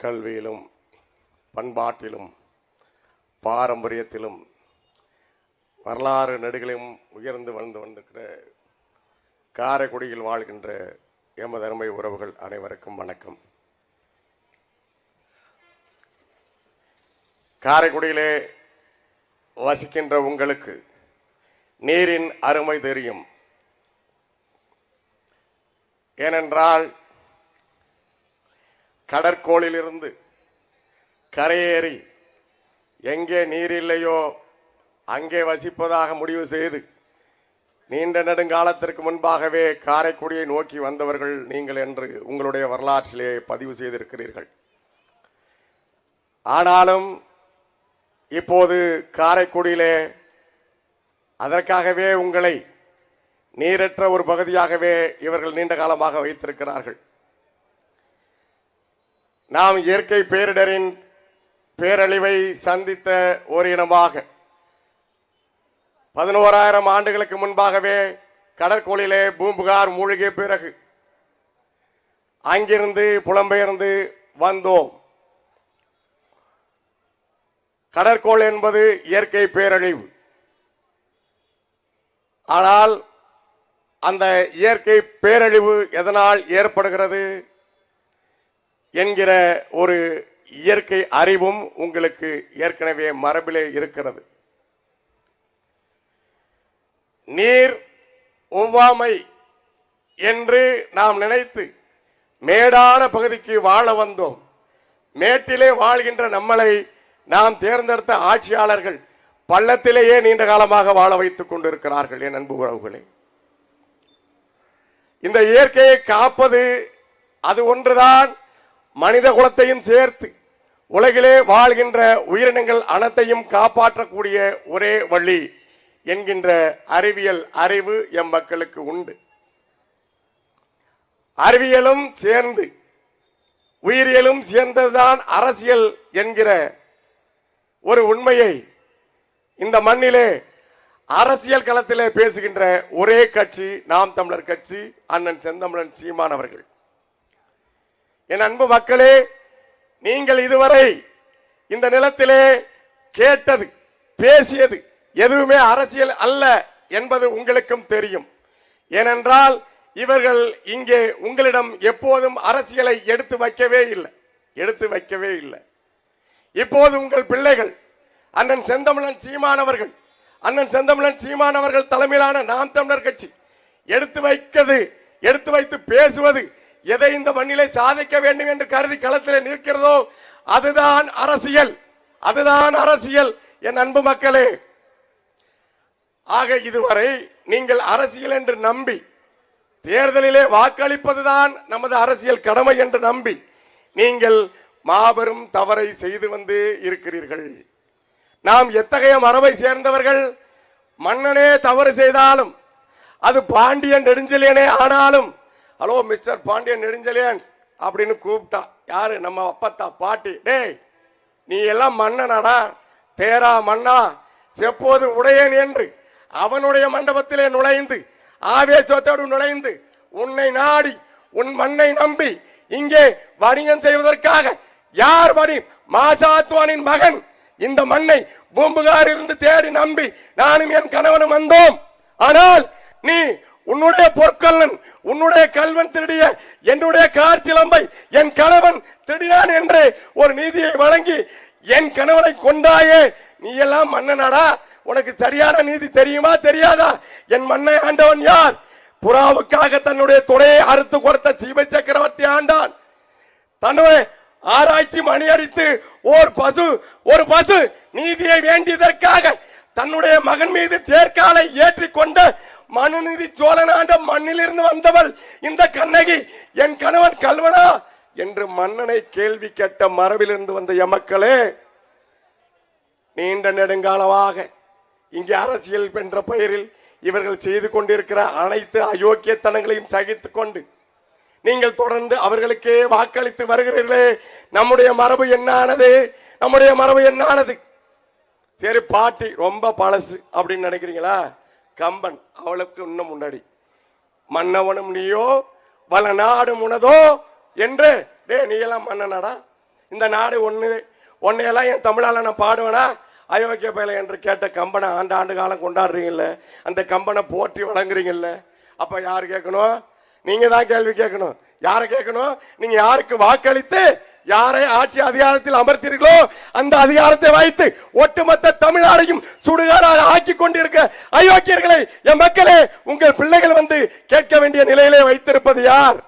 கல்வியிலும் பண்பாட்டிலும் பாரம்பரியத்திலும் வரலாறு நெடுகிலும் உயர்ந்து வந்து வந்திருக்கிற காரைக்குடியில் வாழ்கின்ற எமது அருமை உறவுகள் அனைவருக்கும் வணக்கம். காரைக்குடியிலே வசிக்கின்ற உங்களுக்கு நீரின் அருமை தெரியும். ஏனென்றால் கடற்கோளிலிருந்து கரையேறி எங்கே நீர் இல்லையோ அங்கே வசிப்பதாக முடிவு செய்து நீண்ட நெடுங்காலத்திற்கு முன்பாகவே காரைக்குடியை நோக்கி வந்தவர்கள் நீங்கள் என்று உங்களுடைய வரலாற்றிலே பதிவு செய்திருக்கிறீர்கள். ஆனாலும் இப்போது காரைக்குடியிலே அதற்காகவே உங்களை நீரற்ற ஒரு பகுதியாகவே இவர்கள் நீண்ட காலமாக வைத்திருக்கிறார்கள். நாம் இயற்கை பேரிடரின் பேரழிவை சந்தித்த ஒரு இனமாக 11,000 ஆண்டுகளுக்கு முன்பாகவே கடற்கோளிலே பூம்புகார் மூழ்கிய பிறகு அங்கிருந்து புலம்பெயர்ந்து வந்தோம். கடற்கோள் என்பது இயற்கை பேரழிவு. ஆனால் அந்த இயற்கை பேரழிவு எதனால் ஏற்படுகிறது என்கிற ஒரு இயற்கை அறிவும் உங்களுக்கு ஏற்கனவே மரபிலே இருக்கிறது. நீர் ஒவ்வாமை என்று நாம் நினைத்து மேடான பகுதிக்கு வாழ வந்தோம். மேட்டிலே வாழ்கின்ற நம்மளை நாம் தேர்ந்தெடுத்த ஆட்சியாளர்கள் பள்ளத்திலேயே நீண்ட காலமாக வாழ வைத்துக் கொண்டிருக்கிறார்கள். என் அன்பு உறவுகளே, இந்த இயற்கையை காப்பது அது ஒன்றுதான். மனித குலத்தையும் சேர்த்து உலகிலே வாழ்கின்ற உயிரினங்கள் அனைத்தையும் காப்பாற்றக்கூடிய ஒரே வழி என்கின்ற அறிவியல் அறிவு எம் மக்களுக்கு உண்டு. அறிவியலும் சேர்ந்து உயிரியலும் சேர்ந்ததுதான் அரசியல் என்கிற ஒரு உண்மையை இந்த மண்ணிலே அரசியல் களத்திலே பேசுகின்ற ஒரே கட்சி நாம் தமிழர் கட்சி, அண்ணன் செந்தமிழன் சீமான் அவர்கள். என் அன்பு மக்களே, நீங்கள் இதுவரை இந்த நிலத்திலே கேட்டது பேசியது எதுவுமே அரசியல் அல்ல என்பது உங்களுக்கும் தெரியும். ஏனென்றால் இவர்கள் இங்கே உங்களிடம் எப்போதும் அரசியலை எடுத்து வைக்கவே இல்லை. இப்போது உங்கள் பிள்ளைகள் அண்ணன் செந்தமிழன் சீமான் அவர்கள் தலைமையிலான நாம் தமிழர் கட்சி எடுத்து வைத்து பேசுவது எதை இந்த மண்ணிலே சாதிக்க வேண்டும் என்று கருதி களத்திலே நிற்கிறதோ அதுதான் அரசியல். என் அன்பு மக்களே, ஆக இதுவரை நீங்கள் அரசியல் என்று நம்பி தேர்தலிலே வாக்களிப்பதுதான் நமது அரசியல் கடமை என்று நம்பி நீங்கள் மாபெரும் தவறை செய்து வந்து இருக்கிறீர்கள். நாம் எத்தகைய மரபை சேர்ந்தவர்கள்? மன்னனே தவறு செய்தாலும், அது பாண்டியன் நெடுஞ்செழியனே ஆனாலும், ஹலோ மிஸ்டர் பாண்டியன் நெடுஞ்செழியன் அப்படின்னு கூப்பிட்டா யாரு? நம்ம அப்பத்தா பாட்டி. டேய், நீ எல்லாம் மன்னனடா, தேரா மன்னா செப்போது உடையேன் என்று அவனுடைய மண்டபத்திலே நுழைந்து ஆவேசத்தோடு நுழைந்து உன்னை நாடி உன் மண்ணை நம்பி இங்கே வணிகம் செய்வதற்காக யார் மாசாத்வானின் மகன் இந்த மண்ணை பூம்புகாரில் இருந்து தேடி நம்பி நானும் என் கணவனும் வந்தோம். ஆனால் நீ உன்னுடைய பொற்கொல்லன், உன்னுடைய கல்வன் திருடிய என்னுடைய கார் சிலம்பை என் கணவன் திருடினான் என்று ஒரு நீதியை வழங்கி என் கணவனை கொண்டாயே. நீ எல்லாம் மன்னனடா, உனக்கு சரியான நீதி தெரியுமா தெரியாதா? என் மண்ணை ஆண்டவன் யார்? புறாவுக்காக தன்னுடைய துணையை அறுத்து கொடுத்த சீப சக்கரவர்த்தி ஆண்டான். தன்னுடைய ஆராய்ச்சி மணி அடித்து ஒரு பசு நீதியை வேண்டியதற்காக தன்னுடைய மகன் மீது தேர்காலை ஏற்றிக்கொண்ட மனுநீதி சோழன் ஆண்ட மண்ணிலிருந்து வந்தவள் இந்த கண்ணகி என் கணவன் கல்வனா என்று மன்னனை கேள்வி கேட்ட மரபிலிருந்து வந்த எமக்களே, நீண்ட நெடுங்காலமாக இங்கே அரசியல் என்ற பெயரில் இவர்கள் செய்து கொண்டிருக்கிற அனைத்து அயோக்கியத்தனங்களையும் சகித்துக் கொண்டு நீங்கள் தொடர்ந்து அவர்களுக்கே வாக்களித்து வருகிறீர்களே. நம்முடைய மரபு என்னானது? சரி, பாட்டி ரொம்ப பழசு அப்படின்னு நினைக்கிறீங்களா? கம்பன் அவளுக்கு இன்னும் முன்னாடி மன்னவனும் நீயோ வள நாடு முனதோ என்று நீ எல்லாம் மன்னனடா, இந்த நாடு ஒன்னையெல்லாம் என் தமிழால நான் பாடுவேனா? அயோக்கிய பயல என்று கேட்ட கம்பனை ஆண்டு காலம் கொண்டாடுறீங்கல்ல, அந்த கம்பனை போற்றி வழங்குறீங்கல்ல, அப்ப யாரு கேட்கணும்? நீங்க தான் கேள்வி கேட்கணும். யாரை கேட்கணும்? நீங்க யாருக்கு வாக்களித்து யாரை ஆட்சி அதிகாரத்தில் அமர்த்தீர்களோ அந்த அதிகாரத்தை வைத்து ஒட்டுமொத்த தமிழ்நாடையும் சுடுகாடாக ஆக்கி கொண்டிருக்க அயோக்கியர்களை, என் மக்களே, உங்கள் பிள்ளைகள் வந்து கேட்க வேண்டிய நிலையிலே வைத்திருப்பது யார்?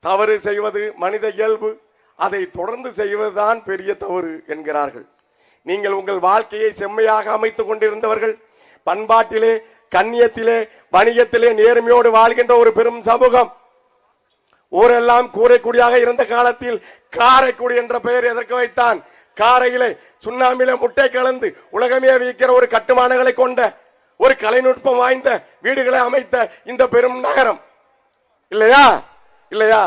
தவறு செய்வது மனித இயல்பு, அதை தொடர்ந்து செய்வதுதான் பெரிய தவறு என்கிறார்கள். நீங்கள் உங்கள் வாழ்க்கையை செம்மையாக அமைத்துக் கொண்டிருந்தவர்கள், பண்பாட்டிலே, கண்ணியத்திலே, வணிகத்திலே நேர்மையோடு வாழ்கின்ற ஒரு பெரும் சமூகம். ஊரெல்லாம் கூரைக்குடியாக இருந்த காலத்தில் காரைக்குடி என்ற பெயர் எதற்கு வைத்தான்? காரையிலே சுண்ணாம்பிலே முட்டை கலந்து உலகமே வியக்கிற ஒரு கட்டுமானங்களை கொண்ட ஒரு கலைநுட்பம் வாய்ந்த வீடுகளை அமைத்த இந்த பெரும் நகரம் இல்லையா? இல்லையா?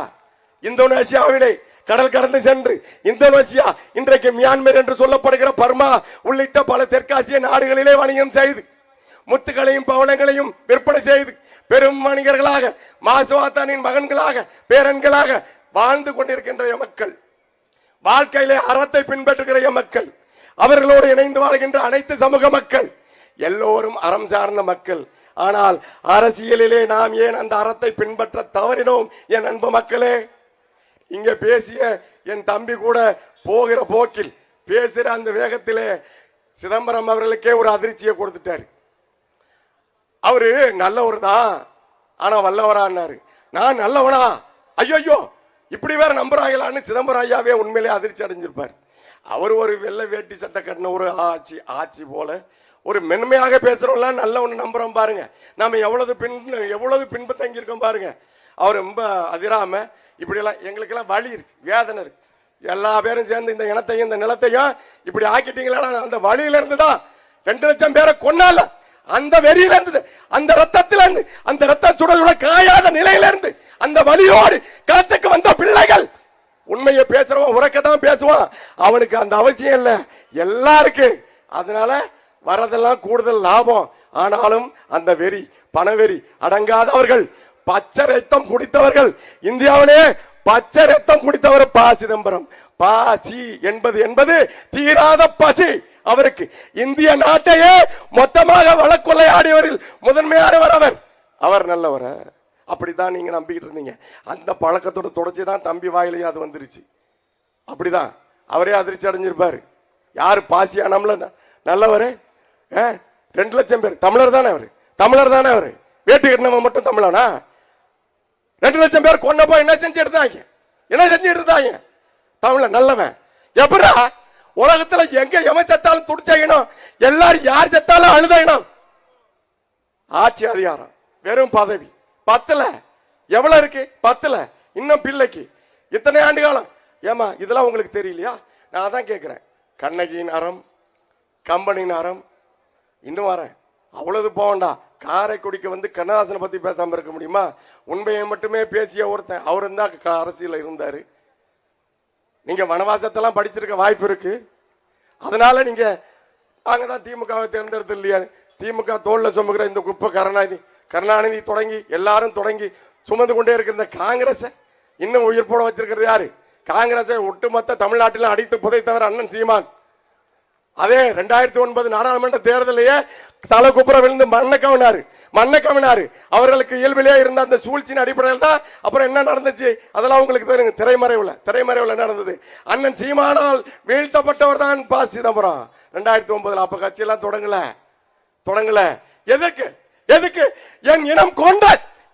இந்தோனேசியாவிலே கடல் கடந்து சென்று இந்தோனேசியா, இன்றைக்கு மியான்மர் என்று சொல்லப்படுகிற பர்மா உள்ளிட்ட பல தெற்காசிய நாடுகளிலே வணிகம் செய்து முத்துக்களையும் பவளங்களையும் விற்பனை செய்து பெரும் வணிகர்களாக, மாசுவாத்தானின் மகன்களாக, பேரன்களாக வாழ்ந்து கொண்டிருக்கின்ற மக்கள், வாழ்க்கையிலே அறத்தை பின்பற்றுகிற மக்கள், அவர்களோடு இணைந்து வாழ்கின்ற அனைத்து சமூக மக்கள் எல்லோரும் அறம் சார்ந்த மக்கள். ஆனால் அரசியலிலே நாம் ஏன் அந்த அறத்தை பின்பற்ற தவறினோம்? என் அன்பு மக்களே, இங்க பேசிய என் தம்பி கூட போகிற போக்கில் பேசுற அந்த வேகத்திலே சிதம்பரம் அவர்களுக்கே ஒரு அதிர்ச்சியை கொடுத்துட்டாரு. அவரு நல்லவர் தான், ஆனா வல்லவரான்னாரு. நான் நல்லவனா? ஐயோ, இப்படி வேற நம்புறாங்களான்னு சிதம்பரம் ஐயாவே உண்மையிலே அதிர்ச்சி அடைஞ்சிருப்பார். அவர் ஒரு வெள்ளை வேட்டி சட்டை கட்டின ஒரு ஆட்சி போல ஒரு மென்மையாக பேசுறோம்லாம் நல்லவன்னு நம்புறோம் பாருங்க. நாம எவ்வளவு பின்பு தங்கியிருக்கோம் பாருங்க. அவர் ரொம்ப அதிராம இப்படி எல்லாம் எங்களுக்கெல்லாம் வலி இருக்கு, வேதனை இருக்கு. எல்லா பேரும் சேர்ந்து இந்த இனத்தையும் இந்த நிலத்தையும் இப்படி ஆக்கிட்டீங்களா? அந்த வழியில இருந்துதான் 2 லட்சம் பேரை கொன்னால, அந்த வெறியில இருந்து, அந்த ரத்தத்தில இருந்து, அந்த ரத்தம் சுட சுட காயாத நிலையில இருந்து, அந்த வலியோடு களத்துக்கு வந்த பிள்ளைகள். உண்மையை பேசுறவன் உறக்கத்தான் பேசுவான், அவனுக்கு அந்த அவசியம் இல்ல, எல்லாருக்கு. அதனால வரதெல்லாம் கூடுதல் லாபம். ஆனாலும் அந்த வெறி, பணவெறி அடங்காதவர்கள், பச்சை ரத்தம் குடித்தவர்கள், இந்தியாவிலே பச்சை ரத்தம் குடித்தவர் ப. சிதம்பரம். பாசி என்பது தீராத பசி. அவருக்கு இந்திய நாட்டையே மொத்தமாக வழக்கொள்ளையாடியவரில் முதன்மையானவர் அவர். அவர் நல்லவர். அப்படிதான் நீங்க நம்பிக்கிட்டு இருந்தீங்க. அந்த பழக்கத்தோட தொடர்ச்சிதான் தம்பி வாயிலையும் அது வந்துருச்சு. அப்படிதான் அவரே அதிர்ச்சி அடைஞ்சிருப்பாரு. யாரு பாசியானம்ல நல்லவரு? 2 லட்சம் பேர் தமிழர் தானே அவரு? தமிழர் தானே அவரு? வேட்டு கட்டினவன் மட்டும் தமிழனா? 2 லட்சம் பேர் கொண்டப்போ என்ன செஞ்சு எடுத்தாங்க? என்ன செஞ்சு எடுத்தாங்க? தமிழன் நல்லவன். எப்படா உலகத்துல எங்க எவன் செத்தாலும் துடிச்சணும், எல்லாரும் யார் செத்தாலும் அழுதணும். ஆட்சி அதிகாரம் வெறும் பதவி பத்தல. எவ்வளவு இருக்கு? பத்தல. இன்னும் பிள்ளைக்கு இத்தனை ஆண்டு காலம். ஏமா இதெல்லாம் உங்களுக்கு தெரியலையா? நான் தான் கேட்கிறேன். கண்ணகியின் அறம், கம்பனின் அறம், இன்னும் வரேன். அவ்வளவு போவண்டா. காரைக்குடிக்கு வந்து கண்ணதாசனை பத்தி பேசாம இருக்க முடியுமா? உண்மையை மட்டுமே பேசிய ஒருத்தன் அவர் தான் அரசியல் இருந்தாரு. நீங்க வனவாசத்தெல்லாம் படிச்சிருக்க வாய்ப்பு இருக்கு. அதனால நீங்க நாங்கதான் திமுகவை தேர்ந்தெடுத்து இல்லையா? திமுக தோல்ல சுமக்கிற இந்த குப்பை கருணாநிதி தொடங்கி எல்லாரும் தொடங்கி சுமந்து கொண்டே இருக்கிற இந்த காங்கிரஸ் இன்னும் உயிர் போட வச்சிருக்கிறது யாரு? காங்கிரஸை ஒட்டுமொத்த தமிழ்நாட்டில் அடித்து புதைத்தவர் அண்ணன் சீமான். அதே 2009 நாடாளுமன்ற தேர்தலையே தலை குப்புற விழுந்து மண்ண கவினாரு. அவர்களுக்கு இயல்பிலே இருந்த அந்த சூழ்ச்சியின் அடிப்படையில் தான் அப்புறம் என்ன நடந்துச்சு அதெல்லாம் உங்களுக்கு தெரியும். திரைமறைவுல நடந்தது. அண்ணன் சீமானால் வீழ்த்தப்பட்டவர் தான் ப. சிதம்பரம். 2009 அப்ப கட்சியெல்லாம் தொடங்கல. எதுக்கு என் இனம் கொண்ட,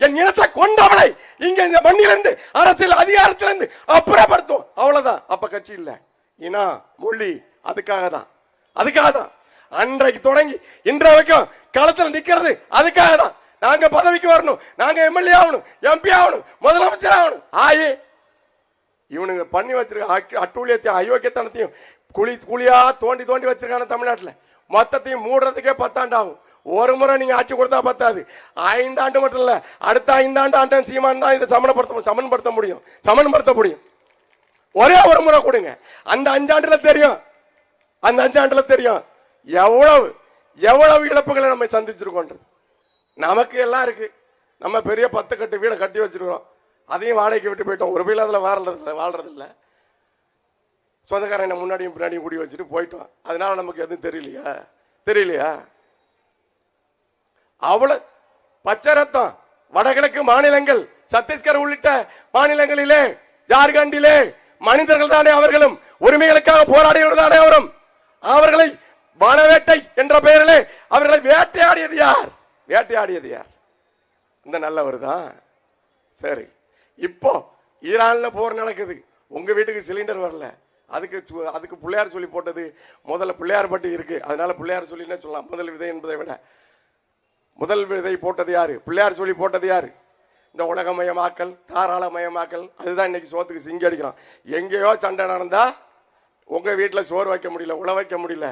என் இனத்தை கொண்டவனை இங்க இந்த மண்ணிலிருந்து அரசியல் அதிகாரத்திலிருந்து அப்புறப்படுத்தும். அவ்வளவுதான். அப்ப கட்சி இல்ல, இனா மொழி. அதுக்காக தான் அன்றைக்கு தொடங்கி இன்றைய வரைக்கும் களத்தில் நிக்கிறது. அதுக்காக தான் நாங்க பதவிக்கு வரணும், நாங்க எம்எல்ஏ ஆகணும், எம்பி ஆகணும், முதலமைச்சர் ஆகணும். இவனுங்க பண்ணி வச்சிருக்க அட்டூழியத்தை அயோக்கியத்தனத்தையும் குழியா தோண்டி வச்சிருக்கான தமிழ்நாட்டில் மொத்தத்தையும் மூடுறதுக்கே 10 ஆண்டு ஆகும். ஒரு முறை நீங்க ஆட்சி கொடுத்தா பத்தாது. 5 ஆண்டு மட்டும் இல்ல, அடுத்த 5 ஆண்டு சீமான் தான் இதை சமன்படுத்த முடியும். ஒரே ஒரு முறை கொடுங்க. அந்த 5 ஆண்டுல தெரியும் எவ்வளவு இழப்புகளை நம்ம சந்திச்சிருக்கோம். நமக்கு எல்லாம் இருக்கு. நம்ம பெரிய 10 கட்டு வீடை கட்டி வச்சிருக்கோம். அதையும் வாடகைக்கு விட்டு போயிட்டோம். ஒரு பேர் அதில் வாழ்றது இல்லை. சொந்தக்காரன் முன்னாடியும் பின்னாடியும் குடி வச்சுட்டு போயிட்டோம். அதனால நமக்கு எதுவும் தெரியலையா? அவ்வளவு பச்சை ரத்தம். வடகிழக்கு மாநிலங்கள், சத்தீஸ்கர் உள்ளிட்ட மாநிலங்களிலே, ஜார்க்கண்டிலே மனிதர்கள் தானே அவர்களும், உரிமைகளுக்காக போராடியவர் தானே அவரும். அவர்களை வனவேட்டை என்ற பெயரிலே அவர்களை வேட்டையாடியது யார்? இந்த நல்லவர் தான். சரி, இப்போ ஈரான்ல போர் நடக்குது. உங்க வீட்டுக்கு சிலிண்டர் வரல, அதுக்கு பிள்ளையார் சொல்லி போட்டது. முதல்ல பிள்ளையார் பட்டி இருக்கு, அதனால பிள்ளையார் சொல்லினே சொல்லலாம். முதல் விதை என்பதை விட முதல் விதை போட்டது யாரு? பிள்ளையார் சொல்லி போட்டது யாரு? இந்த உலகமயமாக்கல், தாராளமயமாக்கல். அதுதான் இன்னைக்கு சோத்துக்கு சிங்கி அடிக்கிறோம். எங்கேயோ சண்டை நடந்தா உங்க வீட்டில் சோறு வைக்க முடியல, உழ வைக்க முடியல.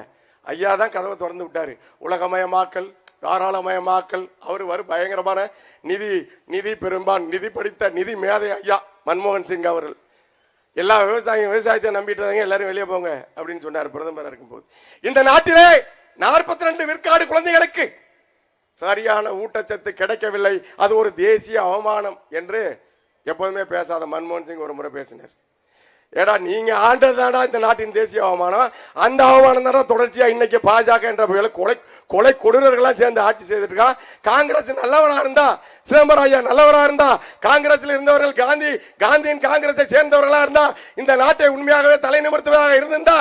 ஐயா தான் கதவை திறந்து விட்டாரு. உலகமயமாக்கல், தாராளமயமாக்கல். அவர் பயங்கரமான நிதி பெரும்பான், நிதி படித்த நிதி மேதை ஐயா மன்மோகன் சிங் அவர்கள். எல்லா விவசாயத்தை நம்பிட்டு எல்லாரும் வெளியே போங்க அப்படின்னு சொன்னார் பிரதமர் இருக்கும்போது. இந்த நாட்டிலே 42 விற்காடு குழந்தைகளுக்கு சரியான ஊட்டச்சத்து கிடைக்கவில்லை. அது ஒரு தேசிய அவமானம் என்று எப்போதுமே பேசாத மன்மோகன் சிங் ஒரு முறை பேசினார். ஏடா நீங்க ஆண்டதாடா இந்த நாட்டின் தேசிய அவமானம். அந்த அவமானம் தானே தொடர்ச்சியா இன்னைக்கு பாஜக என்ற கொலை கொடூரர்களாம் சேர்ந்து ஆட்சி செய்துட்டு இருக்கா. காங்கிரஸ் நல்லவனா இருந்தா, சிதம்பரம் ஐயா நல்லவரா இருந்தா, காங்கிரஸில் இருந்தவர்கள் காந்தியின் காங்கிரஸை சேர்ந்தவர்களா இருந்தா, இந்த நாட்டை உண்மையாகவே தலை நிமிர்த்துவதாக இருந்திருந்தா,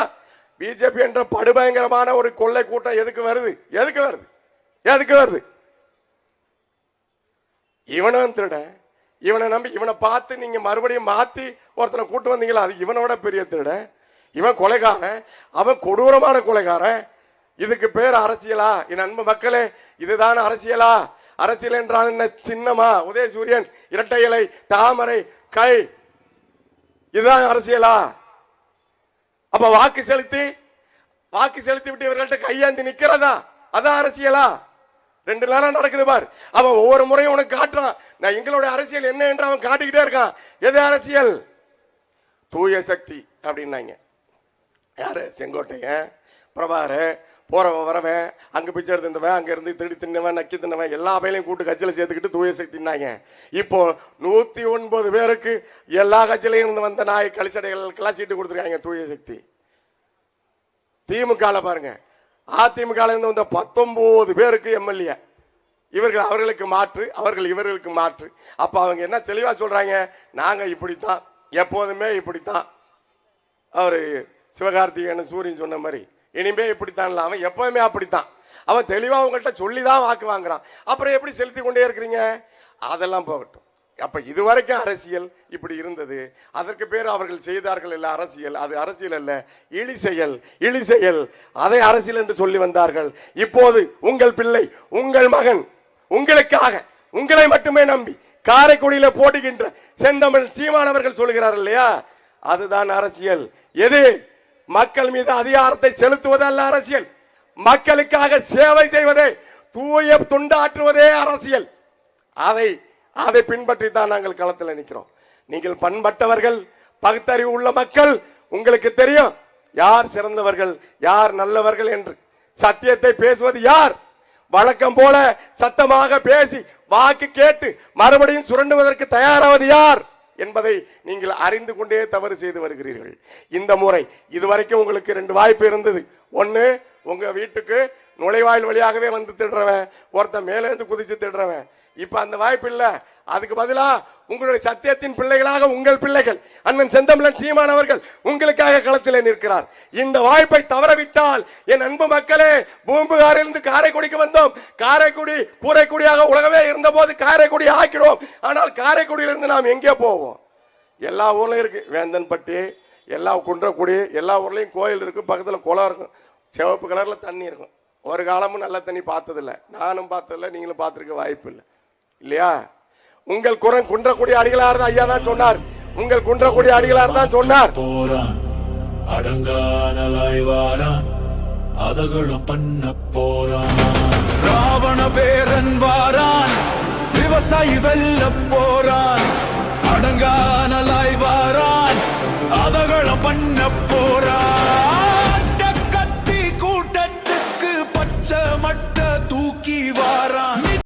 பிஜேபி என்ற படுபயங்கரமான ஒரு கொள்ளை கூட்டம் எதுக்கு வருது? இவனும் திருட, இவனை நம்பி இவனை பார்த்து நீங்க மறுபடியும் மாத்தி ஒருத்தனை கூட்டு வந்தீங்களா? அது இவனோட பெரிய திருட. இவன் கொலைகாரன், அவன் கொடூரமான கொலைகாரன். இதுக்கு பேர் அரசியலா? என் அன்பு மக்களே, இதுதான் அரசியலா? அரசியல் என்றால் என்ன? சின்னமா? உதயசூரியன், இரட்டை இலை, தாமரை, கை, இதுதான் அரசியலா? அப்ப வாக்கு செலுத்தி விட்டு இவர்கள்ட்ட கையாந்தி நிக்கிறதா? அதான் அரசியலா? 2 நாளா நடக்குது பார். அவன் ஒவ்வொரு முறையும் உனக்கு காட்டுறான், நான் எங்களுடைய அரசியல் என்ன என்று அவன் காட்டிக்கிட்டே இருக்கான். எது அரசியல்? தூய சக்தி அப்படின்னாங்க. யாரு? செங்கோட்டையன், பிரபாகர், போறவன் வரவன், அங்க பிச்சை எடுத்துவன், அங்க இருந்து திருடி தின்னவன், நக்கி தின்னவன், எல்லா பையிலையும் கூட்டு கட்சியில சேர்த்துக்கிட்டு தூய சக்தினாங்க. இப்போ 109 பேருக்கு எல்லா கட்சியிலையும் இருந்து வந்த நாய் கழிச்சடைகள் சீட்டு கொடுத்துருக்காங்க தூய சக்தி. திமுக பாருங்க, அதிமுக இருந்து வந்த 19 பேருக்கு எம்எல்ஏ. இவர்கள் அவர்களுக்கு மாற்று, அவர்கள் இவர்களுக்கு மாற்று. அப்ப அவங்க என்ன தெளிவா சொல்றாங்க? நாங்க இப்படித்தான், எப்போதுமே இப்படித்தான். அவரு சிவகார்த்திகேயன் சூரியன் சொன்ன மாதிரி இனிமே இப்படித்தான். அவன் எப்பவுமே அப்படித்தான். அவன் தெளிவா உங்கள்கிட்ட சொல்லிதான் வாக்கு வாங்குறான். அப்புறம் எப்படி செலுத்தி கொண்டே இருக்கிறீங்க? அதெல்லாம் போகட்டும். அப்ப இதுவரைக்கும் அரசியல் இப்படி இருந்தது. அதற்கு பேர் அவர்கள் செய்தார்கள் இல்ல அரசியல். அது அரசியல் அல்ல, இழி செயல். அதை அரசியல் என்று சொல்லி வந்தார்கள். இப்போது உங்கள் பிள்ளை, உங்கள் மகன், உங்களுக்காக, உங்களை மட்டுமே நம்பி காரைக்குடியில போடுகின்ற செந்தமிழ் சீமானவர்கள் சொல்கிறார் இல்லையா, அதுதான் அரசியல். எது? மக்கள் மீது அதிகாரத்தை செலுத்துவது அல்ல அரசியல். மக்களுக்காக சேவை செய்வதே, தூய தொண்டாற்றுவதே அரசியல். அதை பின்பற்றி தான் நாங்கள் களத்தில் நிற்கிறோம். நீங்கள் பண்பட்டவர்கள், பகுத்தறிவு உள்ள மக்கள், உங்களுக்கு தெரியும் யார் சிறந்தவர்கள், யார் நல்லவர்கள் என்று. சத்தியத்தை பேசுவது யார்? வழக்கம் போல சத்தமாக பேசி வாக்கு கேட்டு மறுபடியும் சுரண்டுவதற்கு தயாராவது யார் என்பதை நீங்கள் அறிந்து கொண்டே தவறு செய்து வருகிறீர்கள். இந்த முறை இதுவரைக்கும் உங்களுக்கு 2 வாய்ப்பு இருந்தது. ஒன்னு, உங்க வீட்டுக்கு நுழைவாயில் வழியாகவே வந்து திடுறவன், ஒருத்தன் மேல இருந்து குதிச்சு திடுறவன். இப்ப அந்த வாய்ப்பு இல்ல. அதுக்கு பதிலா உங்களுடைய சத்தியத்தின் பிள்ளைகளாக உங்கள் பிள்ளைகள் அண்ணன் செந்தமிழன் சீமான் அவர்கள் உங்களுக்காக களத்திலே நிற்கிறார். இந்த வாய்ப்பை தவறவிட்டால் என் அன்பு மக்களே, பூம்புகாரிலிருந்து காரைக்குடிக்கு வந்தோம். காரைக்குடி கூரைக்குடியாக உலகமே இருந்த போது காரைக்குடி ஆக்கிடுவோம். ஆனால் காரைக்குடியிலிருந்து நாம் எங்கே போவோம்? எல்லா ஊர்லயும் இருக்கு, வேந்தன்பட்டி, எல்லா குன்றக்குடி, எல்லா ஊர்லயும் கோயில் இருக்கு, பக்கத்துல குளம் இருக்கும், சிவப்பு கலர்ல தண்ணி இருக்கும். ஒரு காலமும் நல்ல தண்ணி பார்த்ததில்லை, நானும் பார்த்ததில்லை, நீங்களும் பார்த்திருக்க வாய்ப்பு இல்லை இல்லையா? உங்கள் குன்றக்குடி அடிகளார் தான் ஐயா தான் சொன்னார். உங்கள் குன்றக்குடி அடிகளார் தான் சொன்னார். அடங்கானலாய் வாரான், அதகளும் பண்ண போறான். ராவண பேரன் வாரான், விவசாயி வெல்ல போறான். அடங்கானலாய் வாரான், அதகளும் பண்ண போறான்.